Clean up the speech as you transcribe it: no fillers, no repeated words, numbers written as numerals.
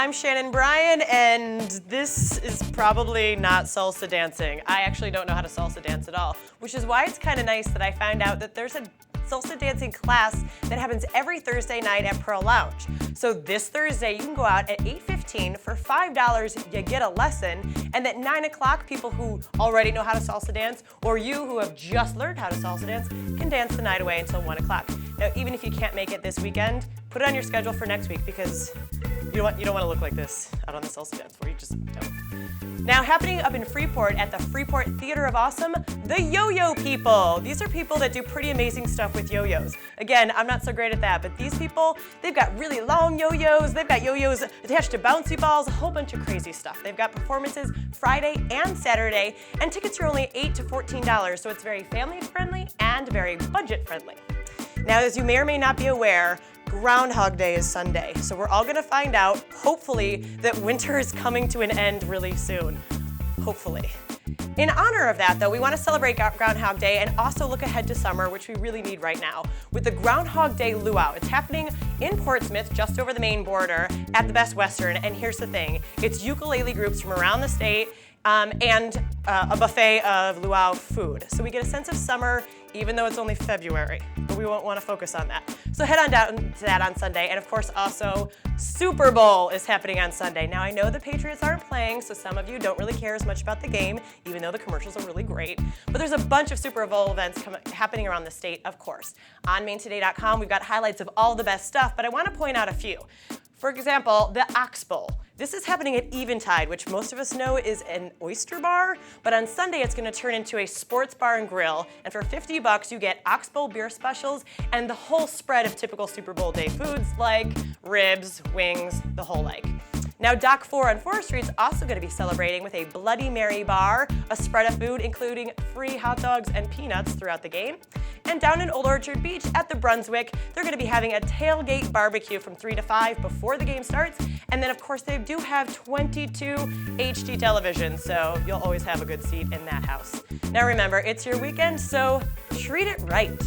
I'm Shannon Bryan, and this is probably not salsa dancing. I actually don't know how to salsa dance at all, which is why it's kind of nice that I found out that there's a salsa dancing class that happens every Thursday night at Pearl Lounge. So this Thursday, you can go out at 8:15 for $5. You get a lesson, and at 9 o'clock, people who already know how to salsa dance, or you who have just learned how to salsa dance, can dance the night away until 1 o'clock. Now, even if you can't make it this weekend, put it on your schedule for next week because you don't want to look like this out on the salsa dance floor. You just don't. Now, happening up in Freeport at the Freeport Theater of Awesome, the Yo-Yo People. These are people that do pretty amazing stuff with yo-yos. Again, I'm not so great at that, but these people, they've got really long yo-yos, they've got yo-yos attached to bouncy balls, a whole bunch of crazy stuff. They've got performances Friday and Saturday, and tickets are only $8 to $14, so it's very family-friendly and very budget-friendly. Now, as you may or may not be aware, Groundhog Day is Sunday, so we're all gonna find out, hopefully, that winter is coming to an end really soon. Hopefully. In honor of that, though, we want to celebrate Groundhog Day and also look ahead to summer, which we really need right now, with the Groundhog Day Luau. It's happening in Portsmouth, just over the Maine border, at the Best Western, and here's the thing. It's ukulele groups from around the state and a buffet of luau food. So we get a sense of summer, even though it's only February, but we won't want to focus on that. So head on down to that on Sunday, and of course also Super Bowl is happening on Sunday. Now I know the Patriots aren't playing, so some of you don't really care as much about the game, even though the commercials are really great, but there's a bunch of Super Bowl events happening around the state, of course. On MaineToday.com, we've got highlights of all the best stuff, but I want to point out a few. For example, the Ox Bowl. This is happening at Eventide, which most of us know is an oyster bar, but on Sunday it's going to turn into a sports bar and grill, and for $50 you get Ox Bowl beer specials and the whole spread of typical Super Bowl day foods like ribs, wings, the whole like. Now, Dock 4 on Forest Street is also going to be celebrating with a Bloody Mary bar, a spread of food including free hot dogs and peanuts throughout the game. And down in Old Orchard Beach at the Brunswick, they're going to be having a tailgate barbecue from 3 to 5 before the game starts. And then, of course, they do have 22 HD televisions, so you'll always have a good seat in that house. Now remember, it's your weekend, so treat it right.